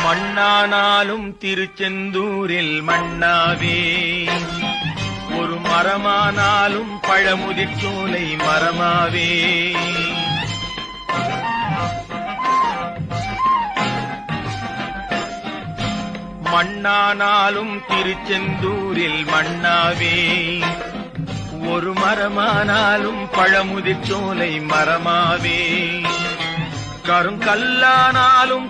மண்ணானாலும் திருச்செந்தூரில் மண்ணாவே, ஒரு மரமானாலும் பழமுதிர்ச்சோலை மரமாவே. மண்ணானாலும் திருச்செந்தூரில் மண்ணாவே, ஒரு மரமானாலும் பழமுதிர்ச்சோலை மரமாவே. கருங்கல்லானாலும்